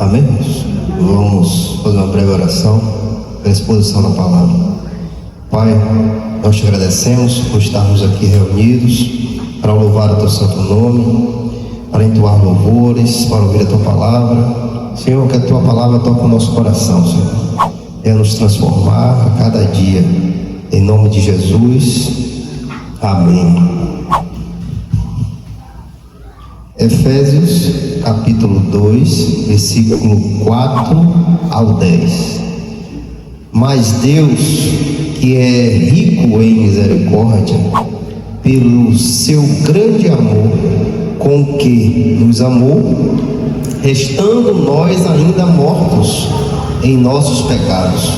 Amém? Vamos fazer uma breve oração pela exposição da palavra. Pai, nós te agradecemos por estarmos aqui reunidos para louvar o teu santo nome, para entoar louvores, para ouvir a tua palavra. Senhor, que a tua palavra toque o nosso coração, Senhor. Venha nos transformar a cada dia. Em nome de Jesus. Amém. Efésios capítulo 2, versículo 4 ao 10. Mas Deus, que é rico em misericórdia, pelo seu grande amor com que nos amou, estando nós ainda mortos em nossos pecados,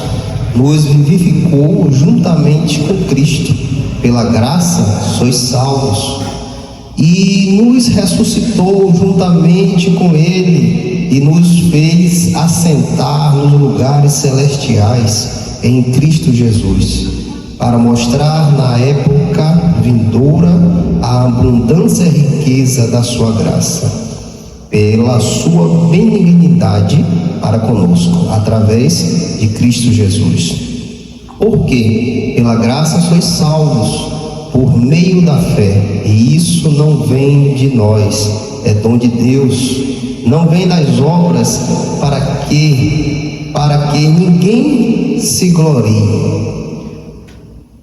nos vivificou juntamente com Cristo. Pela graça sois salvos. E nos ressuscitou juntamente com Ele e nos fez assentar nos lugares celestiais em Cristo Jesus, para mostrar na época vindoura a abundância e riqueza da sua graça, pela sua benignidade para conosco, através de Cristo Jesus. Porque pela graça sois salvos, por meio da fé, e isso não vem de nós, é dom de Deus, não vem das obras, para que ninguém se glorie.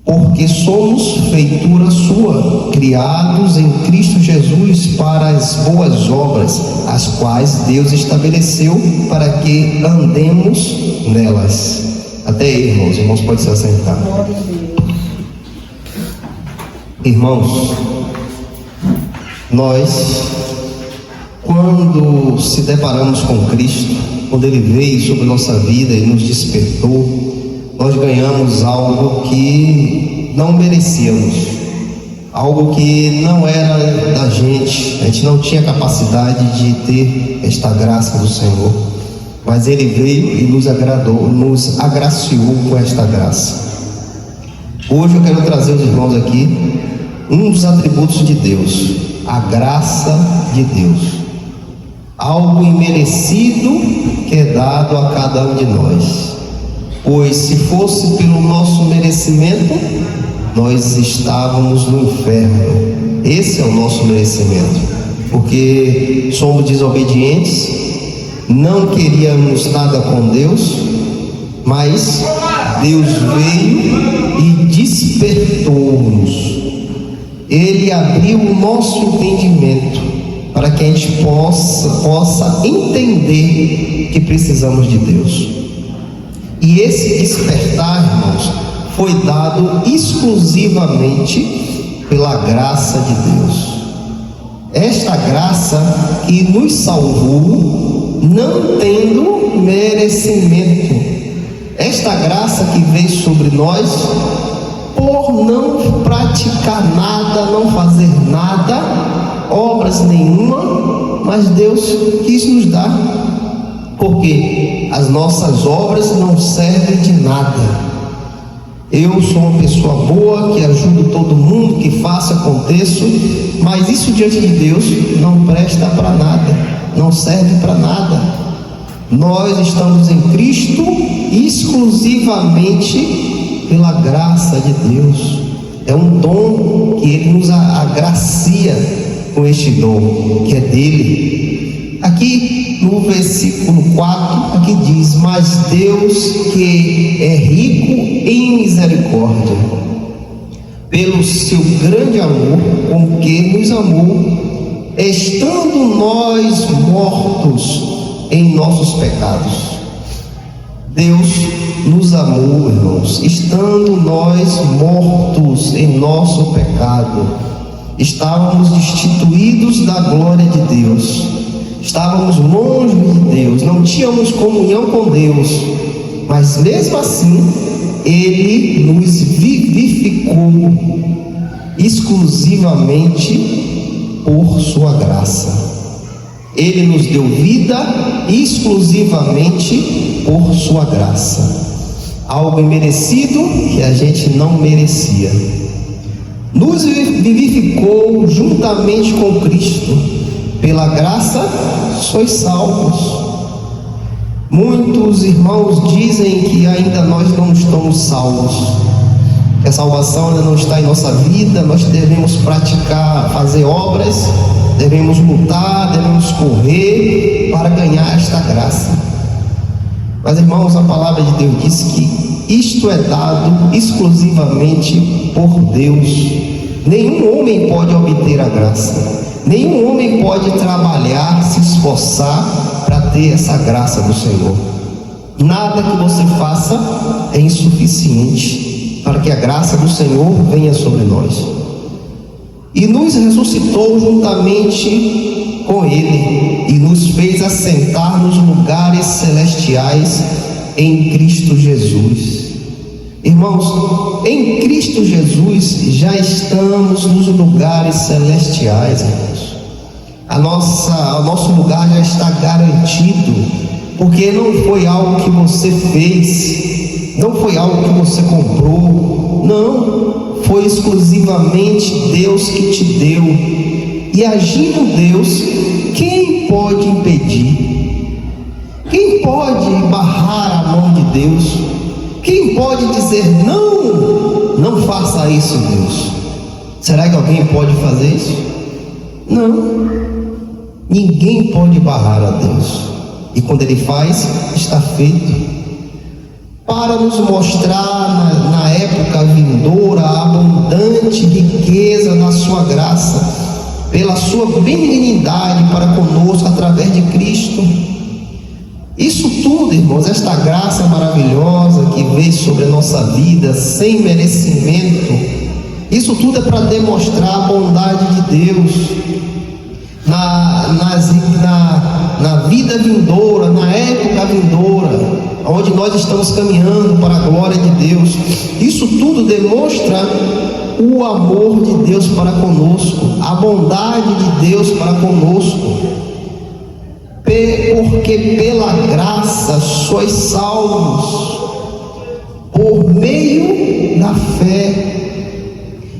Porque somos feitura sua, criados em Cristo Jesus para as boas obras, as quais Deus estabeleceu para que andemos nelas. Até aí, irmãos podem se assentar. Irmãos, nós, quando se deparamos com Cristo, quando Ele veio sobre nossa vida e nos despertou, nós ganhamos algo que não merecíamos, algo que não era da gente. A gente não tinha capacidade de ter esta graça do Senhor, mas Ele veio e nos agradou, nos agraciou com esta graça. Hoje eu quero trazer os irmãos aqui um dos atributos de Deus, a graça de Deus, algo imerecido que é dado a cada um de nós, pois se fosse pelo nosso merecimento, nós estávamos no inferno. Esse é o nosso merecimento, porque somos desobedientes, não queríamos nada com Deus, mas Deus veio e despertou-nos. Ele abriu o nosso entendimento para que a gente possa entender que precisamos de Deus. E esse despertar, irmãos, foi dado exclusivamente pela graça de Deus. Esta graça que nos salvou, não tendo merecimento. Esta graça que veio sobre nós por não praticar nada, não fazer nada, obras nenhuma, mas Deus quis nos dar, porque as nossas obras não servem de nada. Eu sou uma pessoa boa, que ajudo todo mundo, que faço, aconteço, mas isso diante de Deus não presta para nada, não serve para nada. Nós estamos em Cristo exclusivamente pela graça de Deus. É um dom que Ele nos agracia com este dom, que é dele. Aqui no versículo 4, aqui diz: mas Deus, que é rico em misericórdia, pelo seu grande amor com que nos amou, estando nós mortos em nossos pecados. Deus nos amou, irmãos, estando nós mortos em nosso pecado. Estávamos destituídos da glória de Deus, estávamos longe de Deus, não tínhamos comunhão com Deus, mas mesmo assim Ele nos vivificou exclusivamente por sua graça. Ele nos deu vida exclusivamente por sua graça, algo imerecido que a gente não merecia. Nos vivificou juntamente com Cristo. Pela graça sois salvos. Muitos irmãos dizem que ainda nós não estamos salvos, que a salvação ainda não está em nossa vida. Nós devemos praticar, fazer obras, devemos lutar, devemos correr para ganhar esta graça. Mas, irmãos, a palavra de Deus diz que isto é dado exclusivamente por Deus. Nenhum homem pode obter a graça, nenhum homem pode trabalhar, se esforçar para ter essa graça do Senhor. Nada que você faça é insuficiente para que a graça do Senhor venha sobre nós. E nos ressuscitou juntamente com Ele e nos fez assentar nos lugares celestiais em Cristo Jesus. Irmãos, em Cristo Jesus já estamos nos lugares celestiais, irmãos. O nosso lugar já está garantido, porque não foi algo que você fez, não foi algo que você comprou, não, foi exclusivamente Deus que te deu. E agindo Deus, quem pode impedir? Quem pode barrar a mão de Deus? Quem pode dizer não, não faça isso, Deus? Será que alguém pode fazer isso? Não, ninguém pode barrar a Deus. E quando Ele faz, está feito. Para nos mostrar na época vindoura a abundante riqueza da sua graça, pela sua benignidade para conosco através de Cristo. Isso tudo, irmãos, esta graça maravilhosa que veio sobre a nossa vida sem merecimento, isso tudo é para demonstrar a bondade de Deus na vida vindoura, na época vindoura, onde nós estamos caminhando para a glória de Deus. Isso tudo demonstra o amor de Deus para conosco, a bondade de Deus para conosco. Porque pela graça sois salvos por meio da fé,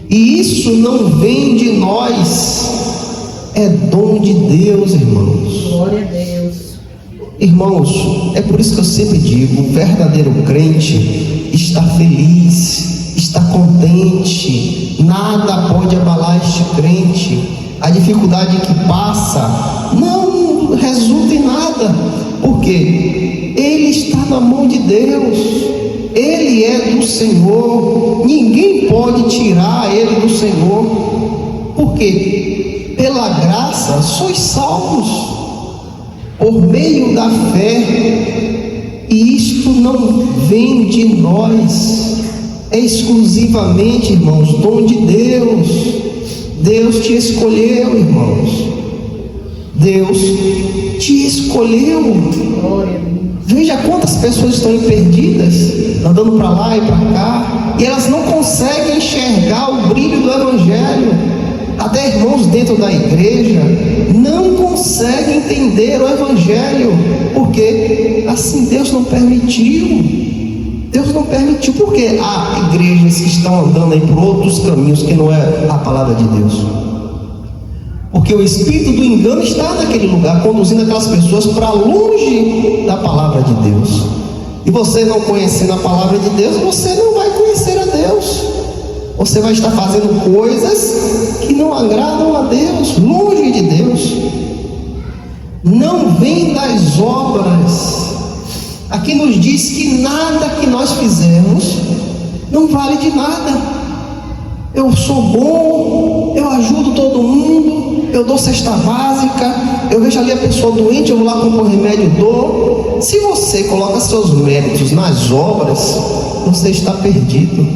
e isso não vem de nós, é dom de Deus, irmãos. Glória a Deus. Irmãos, é por isso que eu sempre digo, o verdadeiro crente está feliz, está contente, nada pode abalar este crente. A dificuldade que passa não resulta em nada, porque ele está na mão de Deus, ele é do Senhor, ninguém pode tirar ele do Senhor, porque pela graça sois salvos por meio da fé, e isto não vem de nós, é exclusivamente, irmãos, dom de Deus. Deus te escolheu, irmãos. Deus te escolheu. Veja quantas pessoas estão perdidas, andando para lá e para cá, e elas não conseguem enxergar o brilho do Evangelho. Até irmãos dentro da igreja não conseguem entender o Evangelho, porque assim Deus não permitiu. Deus não permitiu, porque há igrejas que estão andando aí por outros caminhos que não é a palavra de Deus. Porque o espírito do engano está naquele lugar, conduzindo aquelas pessoas para longe da palavra de Deus. E você não conhecendo a palavra de Deus, você não vai conhecer a Deus. Você vai estar fazendo coisas que não agradam a Deus, longe de Deus. Não vem das obras. Aqui nos diz que nada que nós fizermos não vale de nada. Eu sou bom, eu ajudo todo mundo, eu dou cesta básica, eu vejo ali a pessoa doente, eu vou lá comprar um remédio e dou. Se você coloca seus méritos nas obras, você está perdido,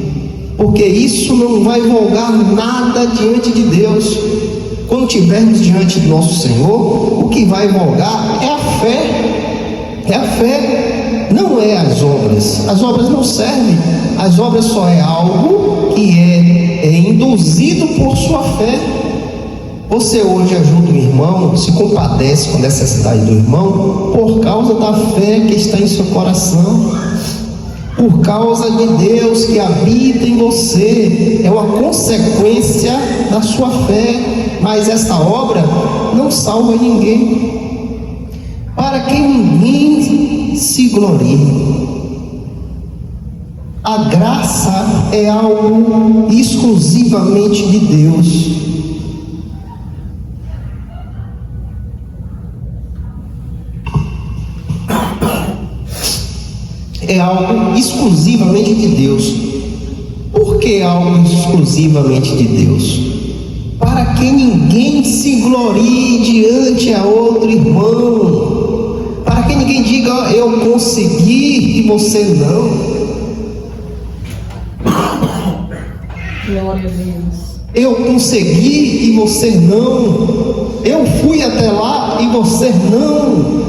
porque isso não vai vogar nada diante de Deus. Quando estivermos diante do nosso Senhor, o que vai vogar é a fé, é a fé, não é as obras. As obras não servem, as obras só é algo que é induzido por sua fé. Você hoje ajuda o irmão, se compadece com a necessidade do irmão, por causa da fé que está em seu coração, por causa de Deus que habita em você, é uma consequência da sua fé. Mas essa obra não salva ninguém, para que ninguém ninguém se glorie. A graça é algo exclusivamente de Deus. É algo exclusivamente de Deus. Por que algo exclusivamente de Deus? Para que ninguém se glorie diante a outro irmão. Para que ninguém diga, eu consegui e você não. Glória a Deus. Eu consegui e você não. Eu fui até lá e você não.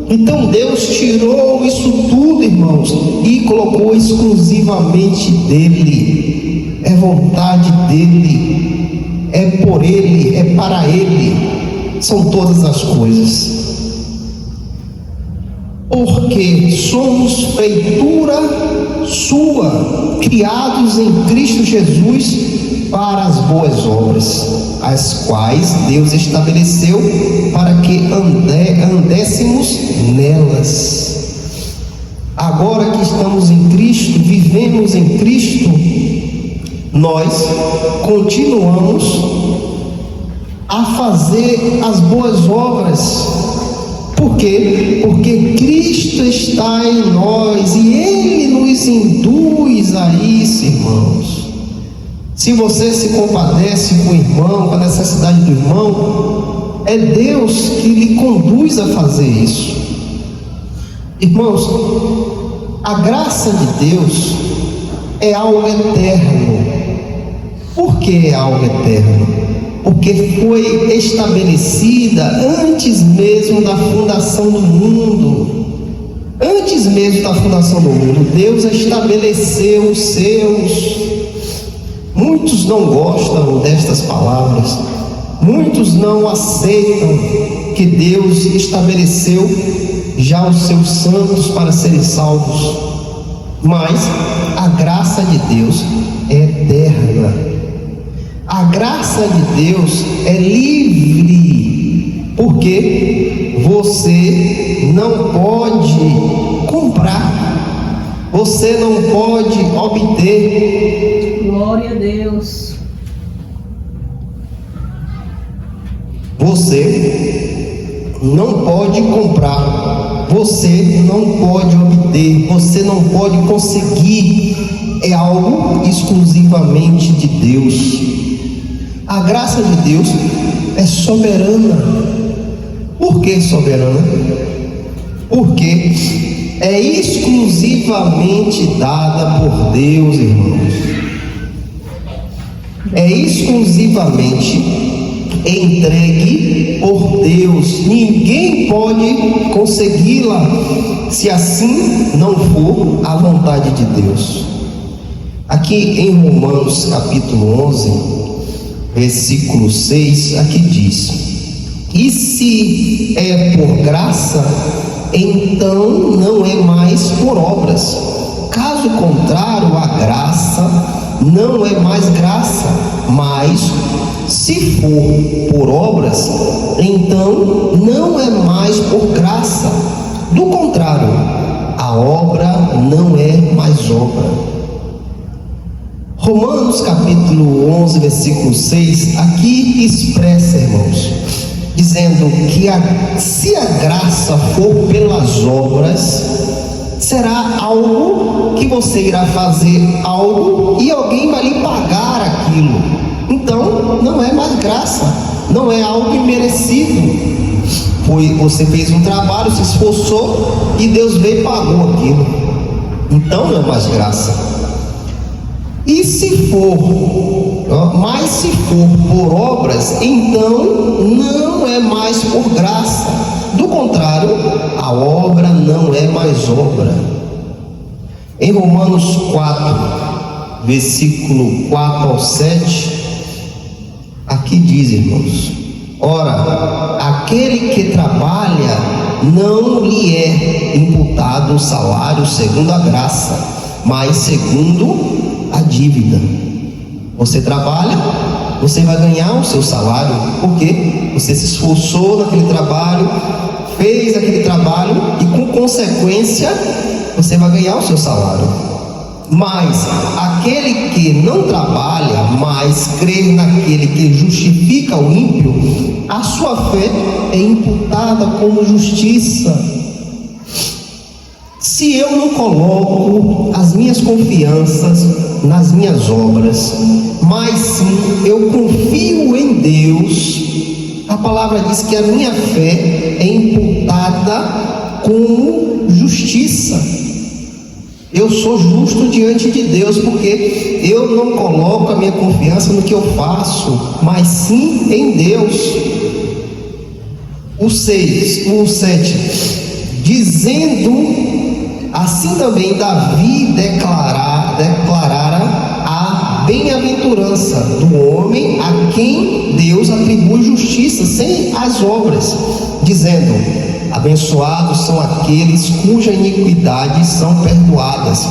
Então Deus tirou isso tudo, irmãos, e colocou exclusivamente dele. É vontade dele, é por ele, é para ele. São todas as coisas. Porque somos feitura sua, criados em Cristo Jesus para as boas obras, as quais Deus estabeleceu para que andéssemos nelas. Agora que estamos em Cristo, vivemos em Cristo, nós continuamos a fazer as boas obras. Por quê? Porque Cristo está em nós e Ele nos induz a isso, irmãos. Se você se compadece com o irmão, com a necessidade do irmão, é Deus que lhe conduz a fazer isso. Irmãos, a graça de Deus é algo eterno. Por que é algo eterno? Porque foi estabelecida antes mesmo da fundação do mundo. Antes mesmo da fundação do mundo, Deus estabeleceu os seus. Muitos não gostam destas palavras, muitos não aceitam que Deus estabeleceu já os seus santos para serem salvos. Mas a graça de Deus é eterna. A graça de Deus é livre, porque você não pode comprar, você não pode obter. Glória a Deus. Você não pode comprar, você não pode obter, você não pode conseguir. É algo exclusivamente de Deus. A graça de Deus é soberana. Por que soberana? Porque é exclusivamente dada por Deus, irmãos. É exclusivamente entregue por Deus. Ninguém pode consegui-la se assim não for a vontade de Deus. Aqui em Romanos capítulo 11, versículo 6, aqui diz: e se é por graça, então não é mais por obras. Caso contrário, a graça não é mais graça. Mas se for por obras, então não é mais por graça. Do contrário, a obra não é mais obra. Romanos capítulo 11, versículo 6, aqui expressa, irmãos, dizendo que se a graça for pelas obras, será algo que você irá fazer algo e alguém vai lhe pagar aquilo. Então, não é mais graça, não é algo imerecido. Você fez um trabalho, se esforçou e Deus veio e pagou aquilo. Então não é mais graça. E se for, mas se for por obras, então não é mais por graça. Do contrário, a obra não é mais obra. Em Romanos 4, versículo 4 ao 7, aqui diz, irmãos: ora, aquele que trabalha não lhe é imputado o salário segundo a graça, mas segundo a dívida. Você trabalha, você vai ganhar o seu salário, porque você se esforçou naquele trabalho, fez aquele trabalho e, com consequência, você vai ganhar o seu salário. Mas aquele que não trabalha, mas crê naquele que justifica o ímpio, a sua fé é imputada como justiça. Se eu não coloco as minhas confianças nas minhas obras, mas sim eu confio em Deus, a palavra diz que a minha fé é imputada como justiça. Eu sou justo diante de Deus, porque eu não coloco a minha confiança no que eu faço, mas sim em Deus. O 7, dizendo, assim também Davi declarara a bem-aventurança do homem a quem Deus atribui justiça sem as obras, dizendo: abençoados são aqueles cuja iniquidades são perdoadas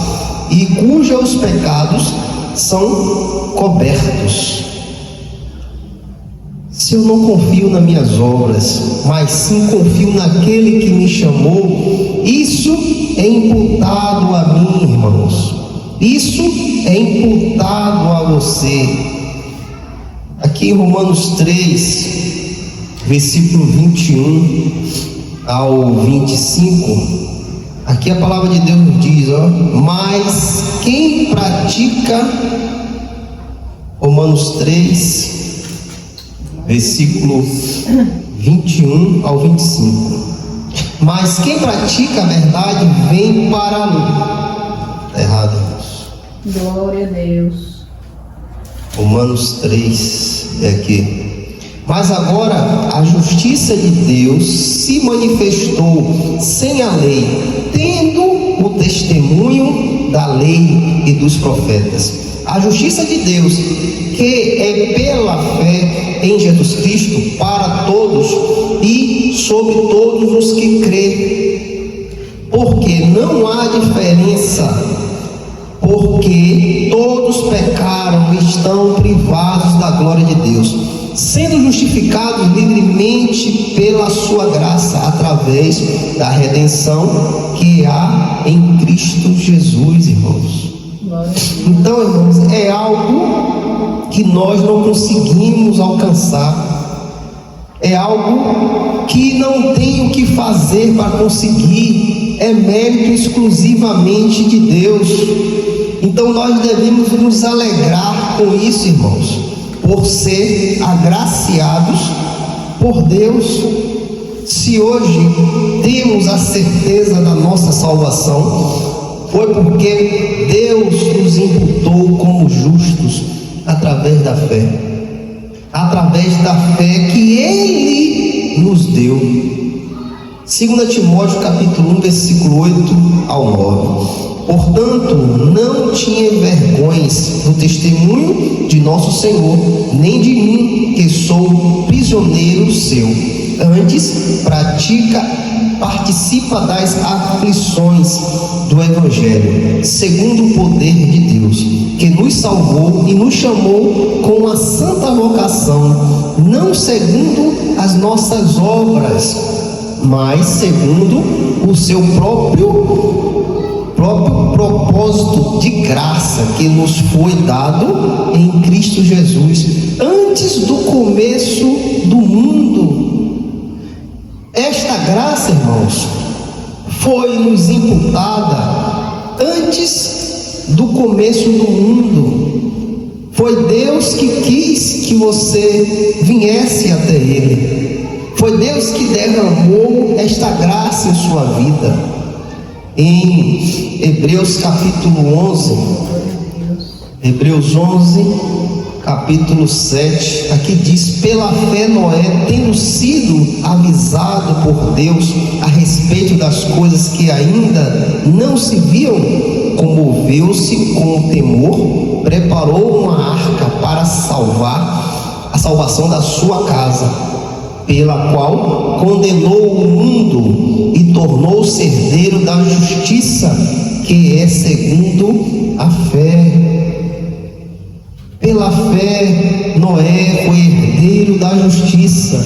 e cujos pecados são cobertos. Se eu não confio nas minhas obras, mas sim confio naquele que me chamou, isso é imputado a mim, irmãos. Isso é imputado a você. Aqui em Romanos 3, versículo 21 ao 25, aqui a palavra de Deus nos diz, mas quem pratica, Romanos 3, versículo 21 ao 25, mas quem pratica a verdade vem para a luz. Está errado, irmãos. Glória a Deus. Romanos 3 é aqui. Mas agora a justiça de Deus se manifestou sem a lei, tendo o testemunho da lei e dos profetas. A justiça de Deus, que é pela fé em Jesus Cristo para todos e sobre todos os que crêem, porque não há diferença, porque todos pecaram e estão privados da glória de Deus, sendo justificados livremente pela sua graça, através da redenção que há em Cristo Jesus, irmãos. Então, irmãos, é algo que nós não conseguimos alcançar, é algo que não tem o que fazer para conseguir, é mérito exclusivamente de Deus. Então nós devemos nos alegrar com isso, irmãos, por ser agraciados por Deus. Se hoje temos a certeza da nossa salvação, foi porque Deus nos imputou como justos através da fé, através da fé que Ele nos deu. 2 Timóteo capítulo 1, versículo 8 ao 9. Portanto, não te envergonhes do testemunho de nosso Senhor, nem de mim, que sou prisioneiro seu. Antes, participa das aflições do Evangelho, segundo o poder de Deus, que nos salvou e nos chamou com a santa vocação, não segundo as nossas obras, mas segundo o seu próprio propósito de graça que nos foi dado em Cristo Jesus, antes do começo do mundo. Esta graça, irmãos, foi nos imputada antes do começo do mundo. Foi Deus que quis que você viesse até Ele. Foi Deus que derramou esta graça em sua vida. Em Hebreus capítulo 11, Hebreus 11, capítulo 7, aqui diz: pela fé Noé, tendo sido avisado por Deus a respeito das coisas que ainda não se viam, comoveu-se com temor, preparou uma arca para a salvação da sua casa, pela qual condenou o mundo e tornou-se herdeiro da justiça, que é segundo a fé. Pela fé, Noé foi herdeiro da justiça.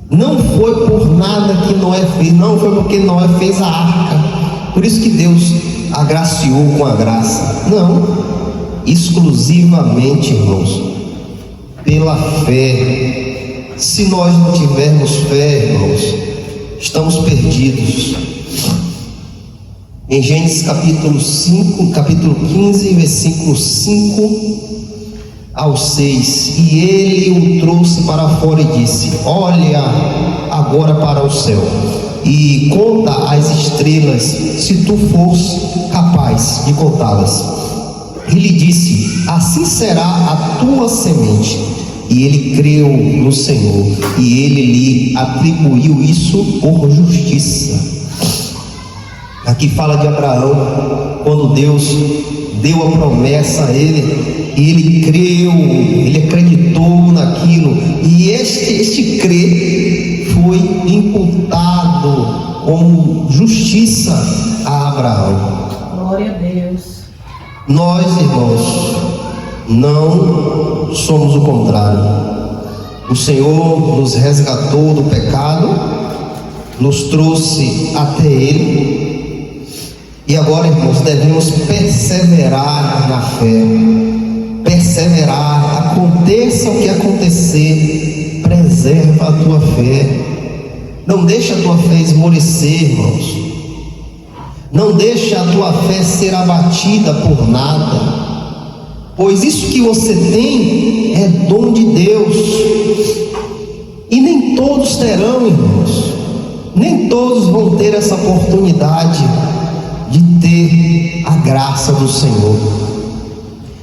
Não foi por nada que Noé fez, não foi porque Noé fez a arca, por isso que Deus agraciou com a graça. Não, exclusivamente, irmãos, pela fé. Se nós não tivermos fé, irmãos, estamos perdidos. Em Gênesis capítulo 15, versículos 5 ao 6, e ele o trouxe para fora e disse: olha agora para o céu e conta as estrelas, se tu fores capaz de contá-las. Ele disse: assim será a tua semente. E ele creu no Senhor, e ele lhe atribuiu isso por justiça. Aqui fala de Abraão, quando Deus deu a promessa a ele, ele creu, ele acreditou naquilo, e este crer foi imputado como justiça a Abraão. Glória a Deus. Nós, irmãos, não somos o contrário. O Senhor nos resgatou do pecado, nos trouxe até Ele, e agora, irmãos, devemos perseverar na fé. Perseverar, aconteça o que acontecer, preserva a tua fé. Não deixa a tua fé esmorecer, irmãos. Não deixa a tua fé ser abatida por nada, pois isso que você tem é dom de Deus, e nem todos terão, irmãos, nem todos vão ter essa oportunidade de ter a graça do Senhor.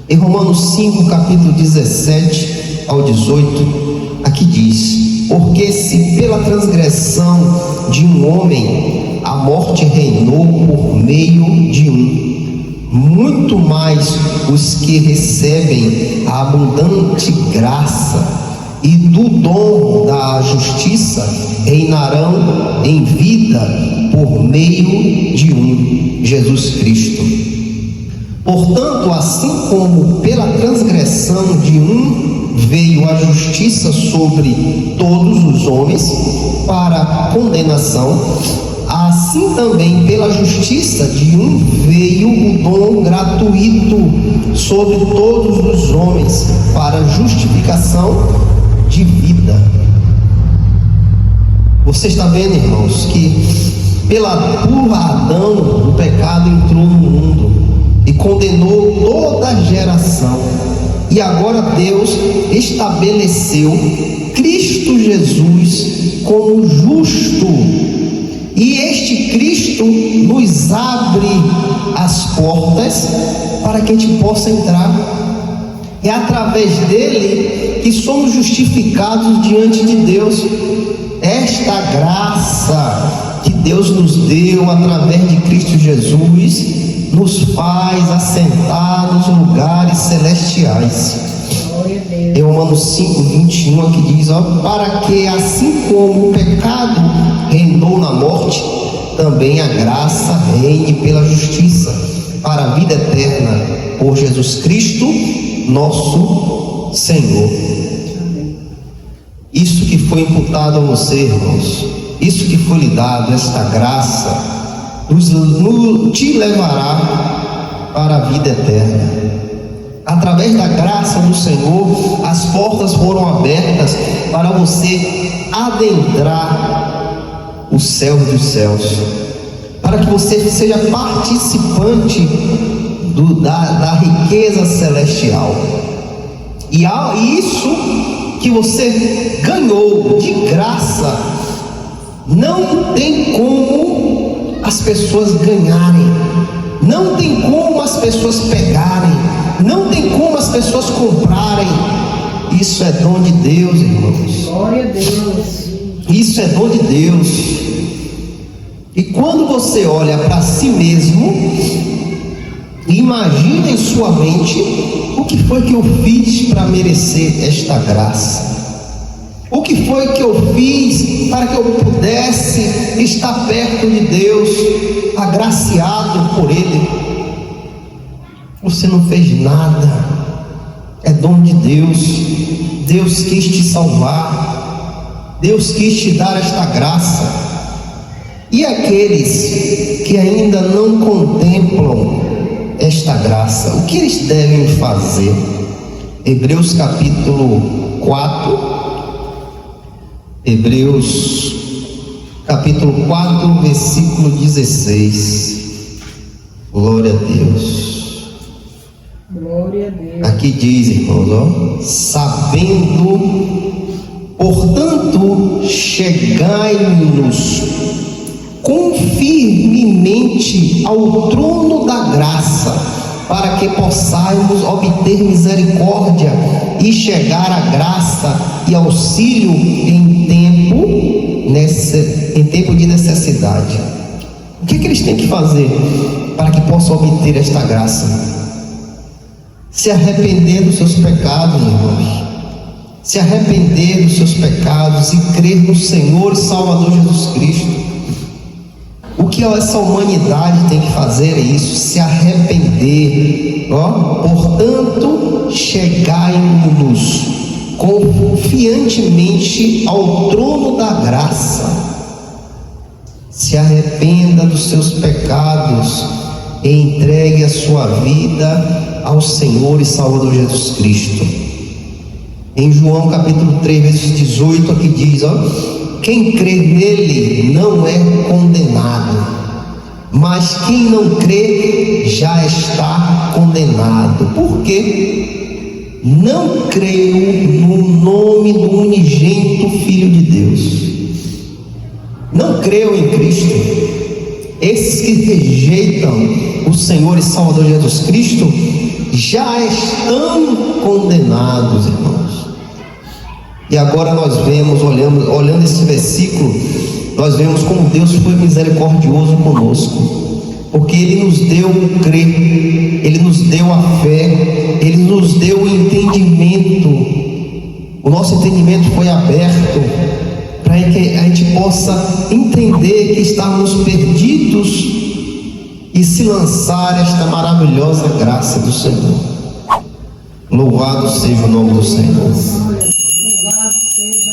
Em Romanos 5, capítulo 17 ao 18, aqui diz: porque se pela transgressão de um homem a morte reinou por meio de um, muito mais os que recebem a abundante graça e do dom da justiça reinarão em vida por meio de um, Jesus Cristo. Portanto, assim como pela transgressão de um veio a justiça sobre todos os homens para condenação, assim também pela justiça de um veio o dom gratuito sobre todos os homens para justificação de vida. Você está vendo, irmãos, que por Adão o pecado entrou no mundo e condenou toda a geração, e agora Deus estabeleceu Cristo Jesus como justo, e este Cristo nos abre as portas para que a gente possa entrar. É através dele que somos justificados diante de Deus. Esta graça que Deus nos deu através de Cristo Jesus nos faz assentar nos lugares celestiais. Em Romanos 5, 21, aqui diz: para que assim como o pecado reinou na morte, também a graça reine pela justiça para a vida eterna por Jesus Cristo nosso Senhor. Isso que foi imputado a você, irmãos, isso que foi lhe dado, esta graça te levará para a vida eterna. Através da graça do Senhor, as portas foram abertas para você adentrar o céu dos céus, para que você seja participante da riqueza celestial. E isso que você ganhou de graça, não tem como as pessoas ganharem, não tem como as pessoas pegarem, não tem como as pessoas comprarem. Isso é dom de Deus, irmãos. Glória a Deus. Isso é dom de Deus. E quando você olha para si mesmo, imagina em sua mente: o que foi que eu fiz para merecer esta graça? O que foi que eu fiz para que eu pudesse estar perto de Deus, agraciado por Ele? Você não fez nada, é dom de Deus. Deus quis te salvar, Deus quis te dar esta graça. E aqueles que ainda não contemplam esta graça, o que eles devem fazer? Hebreus capítulo 4, Hebreus capítulo 4, versículo 16. Glória a Deus. Glória a Deus. Aqui diz, irmãos, ó, sabendo, portanto, chegai-nos com firmemente ao trono da graça, para que possamos obter misericórdia e chegar à graça e auxílio em tempo de necessidade. O que eles têm que fazer para que possam obter esta graça? Se arrepender dos seus pecados, irmãos. Se arrepender dos seus pecados e crer no Senhor e Salvador Jesus Cristo. O que essa humanidade tem que fazer é isso, se arrepender. Portanto, chegai-nos confiantemente ao trono da graça. Se arrependa dos seus pecados e entregue a sua vida ao Senhor e Salvador Jesus Cristo. Em João capítulo 3, verso 18, aqui diz, quem crê nele não é condenado, mas quem não crê já está condenado. Por quê? Não creio no nome do unigênito Filho de Deus. Não creio em Cristo. Esses que rejeitam o Senhor e Salvador Jesus Cristo já estão condenados, irmãos. E agora nós vemos, olhando esse versículo, nós vemos como Deus foi misericordioso conosco, porque Ele nos deu o crer, Ele nos deu a fé, Ele nos deu o entendimento. O nosso entendimento foi aberto para que a gente possa entender que estávamos perdidos e se lançar esta maravilhosa graça do Senhor. Louvado seja o nome do Senhor. Louvado seja